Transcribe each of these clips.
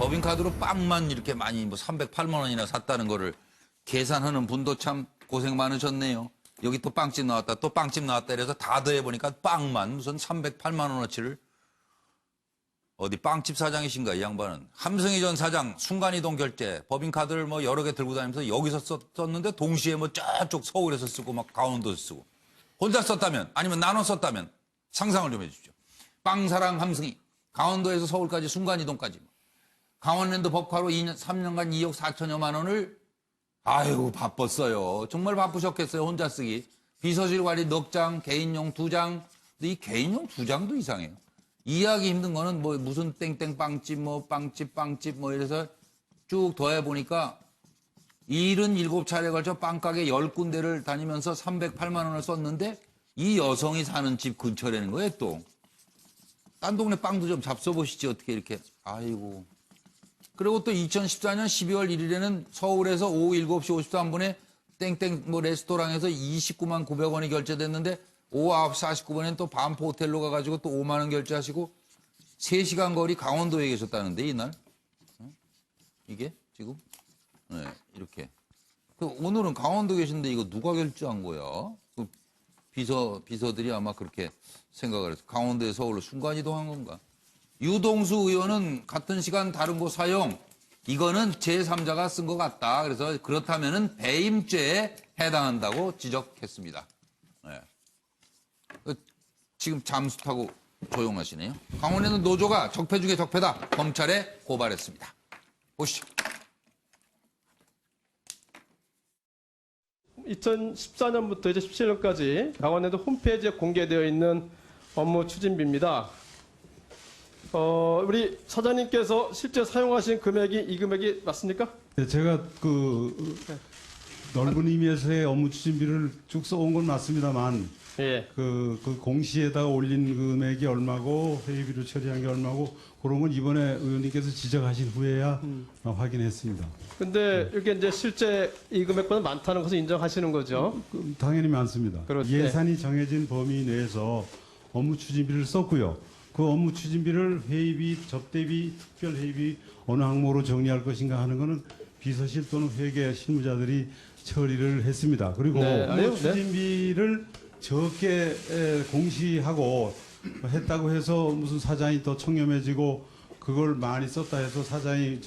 법인카드로 빵만 이렇게 많이 뭐 308만 원이나 샀다는 거를 계산하는 분도 참 고생 많으셨네요. 여기 또 빵집 나왔다, 또 빵집 나왔다 이래서 다 더해보니까 빵만 무슨 308만 원어치를 어디 빵집 사장이신가 이 양반은. 함승희 전 사장 순간이동 결제 법인카드를 뭐 여러 개 들고 다니면서 여기서 썼는데 동시에 뭐 저쪽 서울에서 쓰고 막 강원도에서 쓰고 혼자 썼다면 아니면 나눠 썼다면 상상을 좀 해주십시오. 빵사랑 함승희 강원도에서 서울까지 순간이동까지 강원랜드 법카로 3년간 2억 4천여만 원을 아이고 바빴어요. 정말 바쁘셨겠어요. 혼자 쓰기. 비서실 관리 넉 장, 개인용 2장. 근데 이 개인용 2장도 이상해요. 이해하기 힘든 거는 뭐 무슨 땡땡 빵집 뭐 빵집 뭐 이래서 쭉 더해보니까 77차례에 걸쳐 빵가게 10군데를 다니면서 308만 원을 썼는데 이 여성이 사는 집 근처라는 거예요 또. 딴 동네 빵도 좀 잡숴보시지 어떻게 이렇게. 아이고. 그리고 또 2014년 12월 1일에는 서울에서 오후 7시 53분에 땡땡 뭐 레스토랑에서 29만 900원이 결제됐는데 오후 9시 49분에는 또 반포 호텔로 가가지고 또 5만 원 결제하시고 3시간 거리 강원도에 계셨다는데 이날. 이게 지금 네, 이렇게. 오늘은 강원도 계신데 이거 누가 결제한 거야? 비서들이 아마 그렇게 생각을 해서 강원도에 서울로 순간이동한 건가? 유동수 의원은 같은 시간 다른 곳 사용, 이거는 제3자가 쓴 것 같다. 그래서 그렇다면은 배임죄에 해당한다고 지적했습니다. 네. 지금 잠수 타고 조용하시네요. 강원에는 노조가 적폐 중에 적폐다. 검찰에 고발했습니다. 보시죠. 2014년부터 이제 17년까지 강원랜드 홈페이지에 공개되어 있는 업무 추진비입니다. 우리 사장님께서 실제 사용하신 금액이 이 금액이 맞습니까? 네, 제가 넓은 의미에서의 업무 추진비를 쭉 써온 건 맞습니다만 예. 그 공시에다가 올린 금액이 얼마고 회의비로 처리한 게 얼마고 그런 건 이번에 의원님께서 지적하신 후에야 확인했습니다. 근데 이게 이제 실제 이 금액보다 많다는 것을 인정하시는 거죠? 당연히 많습니다. 그렇죠. 예산이 정해진 범위 내에서 업무 추진비를 썼고요. 그 업무 추진비를 회의비, 접대비, 특별회의비 어느 항목으로 정리할 것인가 하는 것은 비서실 또는 회계 실무자들이 처리를 했습니다. 그리고 네, 업무 추진비를 적게 공시하고 했다고 해서 무슨 사장이 더 청렴해지고 그걸 많이 썼다 해서 사장이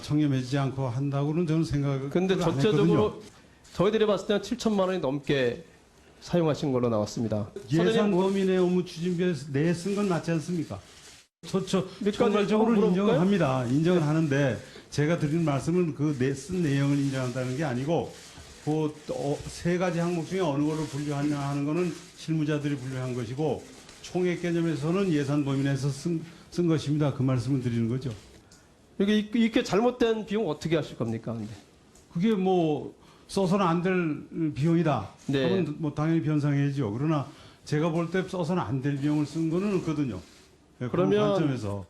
청렴해지지 않고 한다고는 저는 생각을 안 근데 했거든요. 전체적으로 저희들이 봤을 때는 7천만 원이 넘게 사용하신 걸로 나왔습니다. 예산 범위 내 업무 추진비에 내 쓴 건 맞지 않습니까? 총괄적으로 물어볼까요? 인정을 합니다. 인정을 하는데 제가 드리는 말씀은 그 쓴 내용을 인정한다는 게 아니고 그 세 가지 항목 중에 어느 걸로 분류하냐 하는 거는 실무자들이 분류한 것이고 총액 개념에서는 예산 범위 내에서 쓴 것입니다. 그 말씀을 드리는 거죠. 이렇게 잘못된 비용 어떻게 하실 겁니까? 근데? 그게 뭐 써서는 안 될 비용이다. 네. 하면 뭐 당연히 변상해야죠. 그러나 제가 볼 때 써서는 안 될 비용을 쓴 거는 없거든요. 그런 그러면 관점에서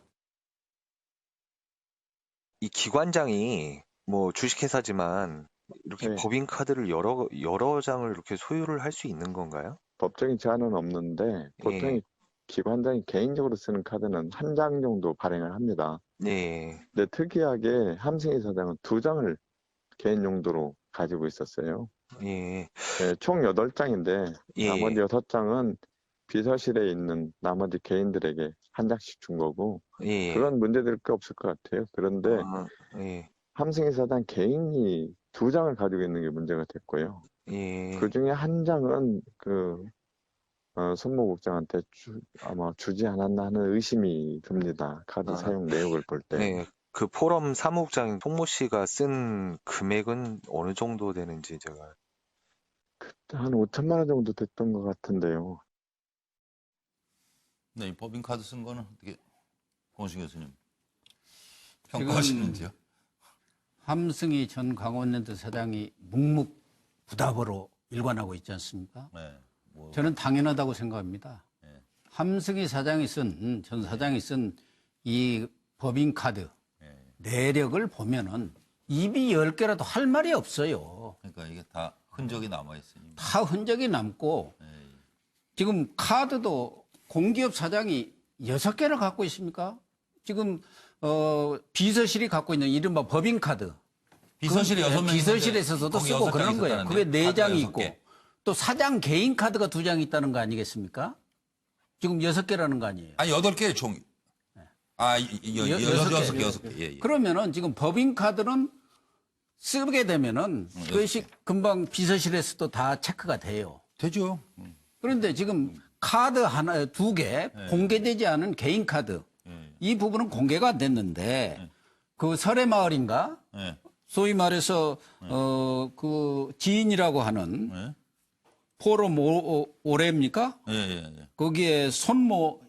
이 기관장이 뭐 주식회사지만 이렇게 네. 법인카드를 여러 장을 이렇게 소유를 할 수 있는 건가요? 법적인 제한은 없는데 보통 예. 기관장이 개인적으로 쓰는 카드는 한 장 정도 발행을 합니다. 네. 근데 특이하게 함승희 사장은 2장을 개인 용도로 가지고 있었어요. 예. 네, 총 8장인데 예. 나머지 6장은 비서실에 있는 나머지 개인들에게 한 장씩 준 거고 예. 그런 문제될 게 없을 것 같아요. 그런데 예. 함승희 사장 개인이 2장을 가지고 있는 게 문제가 됐고요. 예. 그 중에 한 장은 손모국장한테 아마 주지 않았나 하는 의심이 듭니다. 카드 사용 내역을 볼 때. 네. 그 포럼 사무국장인 송모 씨가 쓴 금액은 어느 정도 되는지 제가. 한 5천만 원 정도 됐던 것 같은데요. 네, 이 법인카드 쓴 거는 어떻게 권순 교수님 평가하시는지요? 함승희 전 강원랜드 사장이 묵묵부답으로 일관하고 있지 않습니까? 네. 저는 당연하다고 생각합니다. 네. 함승희 사장이 전 사장이 쓴 이 법인카드 내력을 보면은 입이 10개라도 할 말이 없어요. 그러니까 이게 다 흔적이 남아있으니. 다 흔적이 남고 지금 카드도 공기업 사장이 6개를 갖고 있습니까? 지금 비서실이 갖고 있는 이른바 법인카드. 비서실이 6명 비서실에서도 쓰고 그러는 거예요. 그게 4장이 있고 또 사장 개인 카드가 2장이 있다는 거 아니겠습니까? 지금 6개라는 거 아니에요. 아니 8개 총. 아, 6개. 예, 예. 그러면은 지금 법인카드는 쓰게 되면은 그것이 금방 비서실에서도 다 체크가 돼요. 되죠. 그런데 지금 카드 하나, 2개 공개되지 않은 개인 카드 이 부분은 공개가 안 됐는데 그 설해마을인가? 예. 소위 말해서 그 지인이라고 하는 포럼 오래입니까? 예, 예, 예. 거기에 손모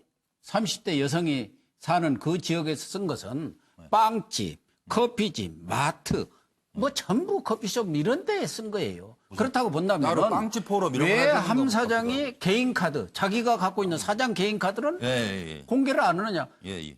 30대 여성이 사는 그 지역에서 쓴 것은 빵집, 커피집, 마트 뭐 전부 커피숍 이런 데에 쓴 거예요. 그렇다고 따로 본다면 빵집 포럼 이런 거 왜 할 필요도 함 없고. 사장이 개인 카드, 자기가 갖고 있는 사장 개인 카드는 예, 예, 공개를 안 하느냐? 예. 예.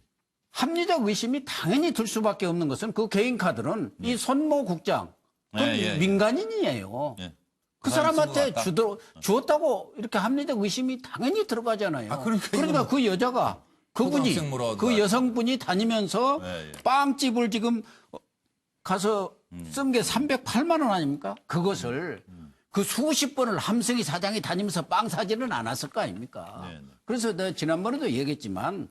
합리적 의심이 당연히 들 수밖에 없는 것은 그 개인 카드는 이 손모 국장 그 예, 예. 민간인이에요. 예. 그 사람이 사람한테 쓰고 갔다. 주었다고 이렇게 합리적 의심이 당연히 들어가잖아요. 아, 그러니까 그 여자가 그분이 초등학생 물어온다. 그 여성분이 다니면서 예, 예. 빵집을 지금 가서 쓴 게 308만 원 아닙니까? 그것을 그 수십 번을 함승희 사장이 다니면서 빵 사지는 않았을 거 아닙니까? 네, 네. 그래서 내가 지난번에도 얘기했지만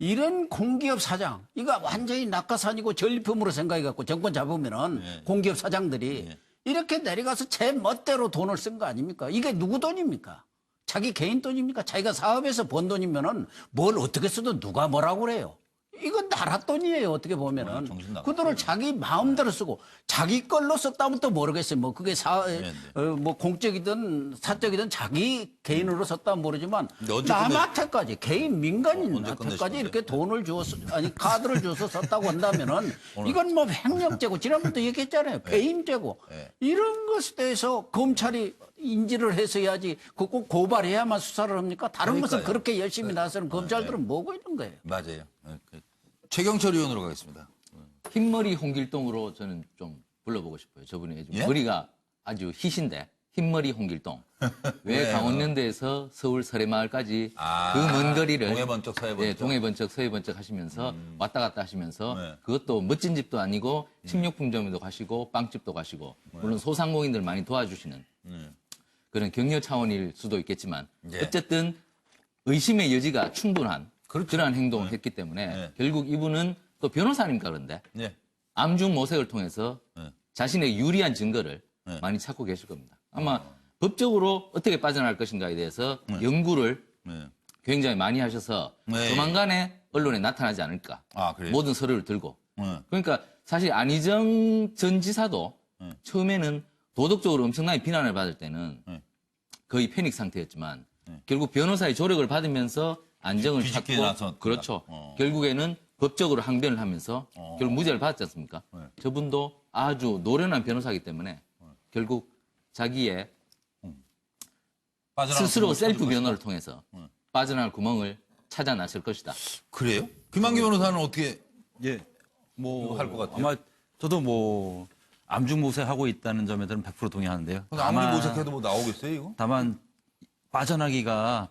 이런 공기업 사장, 이거 완전히 낙하산이고 전리품으로 생각해갖고 정권 잡으면은 네. 공기업 사장들이 네. 이렇게 내려가서 제 멋대로 돈을 쓴 거 아닙니까? 이게 누구 돈입니까? 자기 개인 돈입니까? 자기가 사업에서 번 돈이면은 뭘 어떻게 써도 누가 뭐라고 그래요? 이건 나라 돈이에요, 어떻게 보면은. 정신 나갔어요. 그 돈을 자기 마음대로 쓰고 자기 걸로 썼다면 또 모르겠어요. 뭐 그게 네. 뭐 공적이든 사적이든 자기 개인으로 썼다면 모르지만 근데 언제 남한테까지 개인 언제 민간인한테까지 끝내실 이렇게 돈을 주어서 아니 카드를 줘서 썼다고 한다면은 이건 뭐 횡령죄고 지난번도 얘기했잖아요. 배임죄고 네. 이런 것에 대해서 검찰이 인지를 해서 해야지 그 꼭 고발해야만 수사를 합니까? 다른 것은 그러니까요. 그렇게 열심히 나서는 검찰들은 뭐고 있는 거예요. 맞아요. 예, 최경철 의원으로 가겠습니다. 흰머리 홍길동으로 저는 좀 불러보고 싶어요. 저분이 좀 예? 머리가 아주 희신데 흰머리 홍길동. 왜 왜요? 강원랜드에서 서울 설해마을까지 아, 그 먼 거리를 동해번쩍 서해번쩍. 예, 동해번쩍 서해번쩍 하시면서 왔다 갔다 하시면서 네. 그것도 멋진 집도 아니고 식료품점에도 가시고 빵집도 가시고 물론 소상공인들 많이 도와주시는 그런 격려 차원일 수도 있겠지만 예. 어쨌든 의심의 여지가 충분한 그렇죠. 그러한 행동을 했기 때문에 네. 결국 이분은 또 변호사 아닙니까 그런데 예. 암중 모색을 통해서 네. 자신의 유리한 증거를 네. 많이 찾고 계실 겁니다. 아마 법적으로 어떻게 빠져나갈 것인가에 대해서 연구를 네. 굉장히 많이 하셔서 네. 조만간에 언론에 나타나지 않을까. 아, 그래요? 모든 서류를 들고. 네. 그러니까 사실 안희정 전 지사도 네. 처음에는 도덕적으로 엄청나게 비난을 받을 때는 네. 거의 패닉 상태였지만 결국 변호사의 조력을 받으면서 안정을 뒤집기 찾고 나섰구나. 그렇죠. 결국에는 법적으로 항변을 하면서 결국 무죄를 받았지 않습니까? 네. 저분도 아주 노련한 변호사이기 때문에 결국 자기의 빠져나갈 스스로 구멍을 셀프 찾을 변호를 통해서 빠져나갈 구멍을 찾아 나설 것이다. 것이다. 그래요? 김한기 변호사는 어떻게 예, 뭐 할것 같아요? 아마 저도 뭐 암중모색하고 있다는 점에서는 100% 동의하는데요. 근데 아무리 모색해도 뭐 나오겠어요, 이거? 다만 빠져나가기가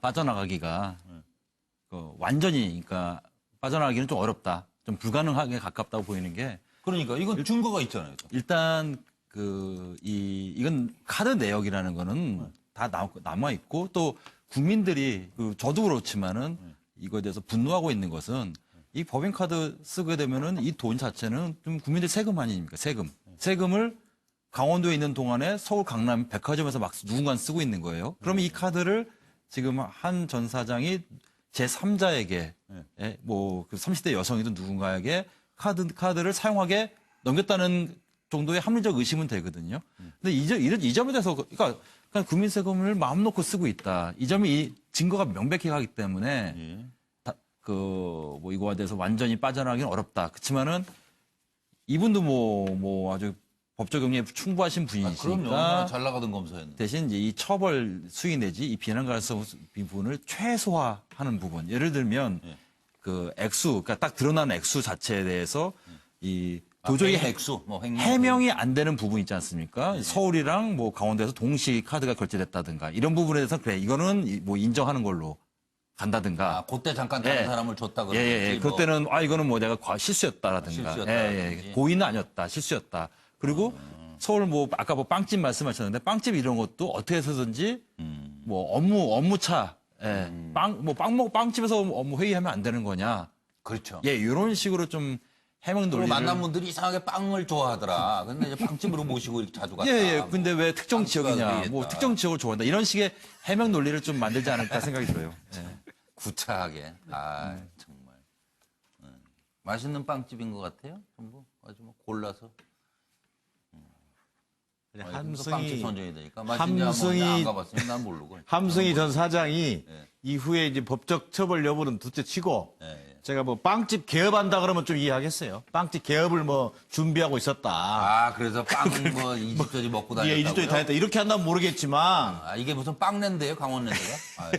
그 완전히 그러니까 빠져나가기는 좀 어렵다, 좀 불가능하게 가깝다고 보이는 게 그러니까 이건 증거가 있잖아요. 일단 이건 카드 내역이라는 거는 다 남아 있고 또 국민들이 저도 그렇지만은 이거에 대해서 분노하고 있는 것은 이 법인카드 쓰게 되면은 이 돈 자체는 좀 국민들 세금 아닙니까? 세금을 강원도에 있는 동안에 서울 강남 백화점에서 막 누군가 쓰고 있는 거예요. 그러면 이 카드를 지금 한 전 사장이 제3자에게 뭐그 30대 여성이든 누군가에게 카드를 사용하게 넘겼다는 정도의 합리적 의심은 되거든요. 근데 이 점에 대해서 그러니까 국민 세금을 마음 놓고 쓰고 있다. 이 점이 이 증거가 명백히 가기 때문에 뭐 이거에 대해서 완전히 빠져나가기는 어렵다. 그렇지만은 이분도 뭐 아주 법적 경력이 충분하신 그럼요. 얼마나 분이시니까 잘 나가던 검사였는데. 대신 이제 이 처벌 수위 내지 이 비난 가능성 부분을 최소화하는 부분. 예를 들면 그 액수, 그러니까 딱 드러난 액수 자체에 대해서 이 도저히 액수, 뭐 해명이 안 되는 부분 있지 않습니까? 서울이랑 뭐 강원도에서 동시 카드가 결제됐다든가 이런 부분에 대해서 그래 이거는 뭐 인정하는 걸로 간다든가. 그때 잠깐 다른 예. 사람을 줬다 그러지. 예. 그때는 이거는 뭐 내가 실수였다라든가. 실수였다. 고의는 아니었다. 실수였다. 그리고 서울 뭐 아까 뭐 빵집 말씀하셨는데 빵집 이런 것도 어떻게 해서든지 뭐 업무차 빵집에서 업무 회의하면 안 되는 거냐. 그렇죠. 예, 이런 식으로 좀 해명 그리고 논리를 만난 분들이 이상하게 빵을 좋아하더라. 근데 이제 빵집으로 모시고 이렇게 자주 갔다. 예. 근데 왜 특정 빵집 지역이냐? 가서 뭐 얘기했다. 특정 지역을 좋아한다. 이런 식의 해명 논리를 좀 만들지 않을까 생각이 들어요. 예. 구차하게. 정말. 맛있는 빵집인 것 같아요. 전부 아주 뭐 골라서. 빵집 함승희 선정이 되니까 맛있냐 안 가봤으면 난 모르고. 함승희 전 사장이 예. 이후에 이제 법적 처벌 여부는 둘째치고 예. 제가 뭐 빵집 개업한다 그러면 좀 이해하겠어요. 빵집 개업을 뭐 준비하고 있었다. 그래서 빵 뭐 이집저집 먹고 다녔다고요? 예, 이집저집 다녔다. 이렇게 한다면 모르겠지만 이게 무슨 빵랜드예요, 강원랜드가? 아유,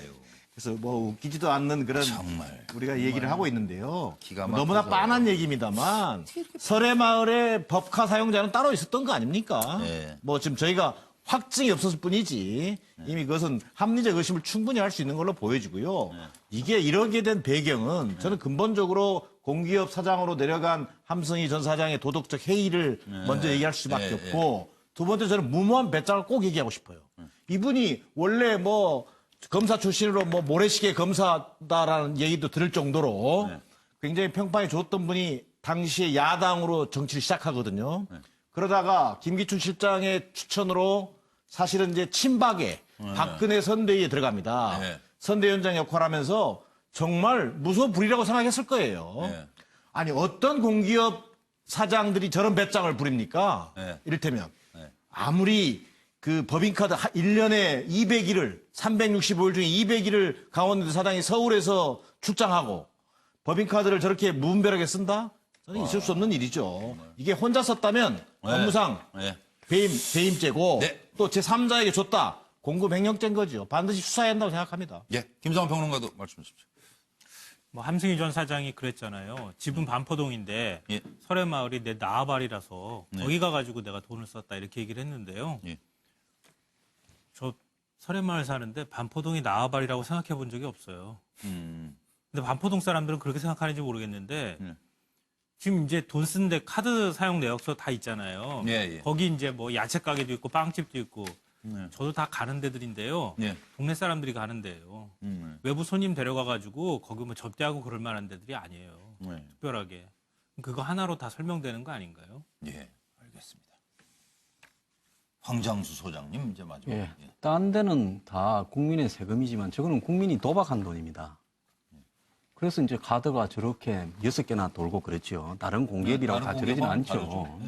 그래서 뭐 웃기지도 않는 그런 정말. 우리가 얘기를 하고 있는데요. 기가 막혀서. 너무나 빤한 얘기입니다만 설해마을의 법카 사용자는 따로 있었던 거 아닙니까? 네. 뭐 지금 저희가 확증이 없었을 뿐이지 이미 그것은 합리적 의심을 충분히 할 수 있는 걸로 보여지고요. 이게 이러게 된 배경은 저는 근본적으로 공기업 사장으로 내려간 함승희 전 사장의 도덕적 해이를 먼저 얘기할 수밖에 없고 두 번째 저는 무모한 배짱을 꼭 얘기하고 싶어요. 이분이 원래 뭐 검사 출신으로 뭐 모래시계 검사다라는 얘기도 들을 정도로 굉장히 평판이 좋았던 분이 당시에 야당으로 정치를 시작하거든요. 그러다가 김기춘 실장의 추천으로 사실은 이제 친박에 박근혜 선대위에 들어갑니다. 네. 선대위원장 역할을 하면서 정말 무소불위라고 생각했을 거예요. 네. 아니 어떤 공기업 사장들이 저런 배짱을 부립니까? 네. 이를테면 네. 아무리 그 법인카드 1년에 200일을 365일 중에 200일을 강원도 사장이 서울에서 출장하고 법인카드를 저렇게 무분별하게 쓴다? 저는 있을 수 없는 일이죠. 이게 혼자 썼다면 업무상 네. 배임죄고 네. 또 제3자에게 줬다. 공급 횡령죄인 거죠. 반드시 수사해야 한다고 생각합니다. 예, 김성환 평론가도 말씀해 주십시오. 뭐 함승희 전 사장이 그랬잖아요. 집은 반포동인데 예. 설해마을이 내 나아발이라서 네. 거기 가가지고 내가 돈을 썼다 이렇게 얘기를 했는데요. 예. 저 설해마을 사는데 반포동이 나아발이라고 생각해 본 적이 없어요. 근데 반포동 사람들은 그렇게 생각하는지 모르겠는데 지금 이제 돈 쓰는데 카드 사용 내역서 다 있잖아요. 예. 거기 이제 뭐 야채 가게도 있고 빵집도 있고 저도 다 가는 데들인데요. 예. 동네 사람들이 가는 데예요. 외부 손님 데려가가지고 거기 뭐 접대하고 그럴 만한 데들이 아니에요. 특별하게. 그거 하나로 다 설명되는 거 아닌가요? 예, 알겠습니다. 황장수 소장님 이제 마지막. 예. 딴 데는 다 국민의 세금이지만 저거는 국민이 도박한 돈입니다. 그래서 이제 카드가 저렇게 6개나 돌고 그랬죠. 다른 공기업이랑 다 저러진 않죠.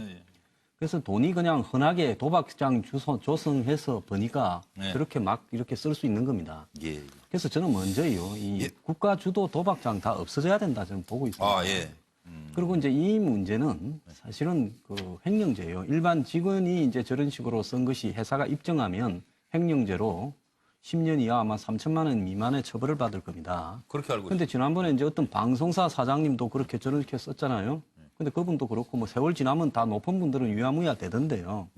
그래서 돈이 그냥 흔하게 도박장 조성해서 버니까 저렇게 막 이렇게 쓸 수 있는 겁니다. 예. 그래서 저는 먼저요, 이 국가 주도 도박장 다 없어져야 된다 저는 보고 있습니다. 예. 그리고 이제 이 문제는 사실은 그 횡령죄예요. 일반 직원이 이제 저런 식으로 쓴 것이 회사가 입증하면 횡령죄로 10년 이하 아마 3천만 원 미만의 처벌을 받을 겁니다. 그렇게 알고 근데 지난번에 이제 어떤 방송사 사장님도 그렇게 저렇게 썼잖아요. 근데 그분도 그렇고 뭐 세월 지나면 다 높은 분들은 유야무야 되던데요.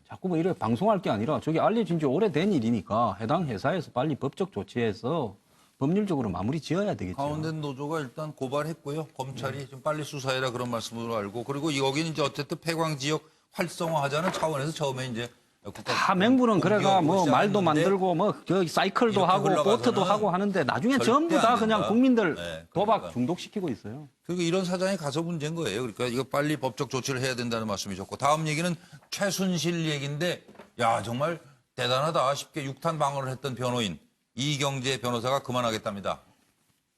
자꾸 뭐 이렇게 방송할 게 아니라 저게 알려진 지 오래된 일이니까 해당 회사에서 빨리 법적 조치해서 법률적으로 마무리 지어야 되겠죠. 강원대 노조가 일단 고발했고요. 검찰이 좀 빨리 수사해라 그런 말씀으로 알고 그리고 여기는 이제 어쨌든 폐광 지역 활성화하자는 차원에서 처음에 이제 다 맹부는 그래가 뭐 말도 시작했는데 만들고 뭐 저기 사이클도 이렇게 하고 흘러가서는 보트도 하고 하는데 나중에 절대 전부 다 안 그냥 된다. 국민들 네, 도박 그러니까. 중독시키고 있어요. 그리고 이런 사장이 가서 문제인 거예요. 그러니까 이거 빨리 법적 조치를 해야 된다는 말씀이셨고 다음 얘기는 최순실 얘기인데 야 정말 대단하다. 쉽게 6탄 방어를 했던 변호인 이경재 변호사가 그만하겠답니다.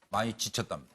많이 지쳤답니다.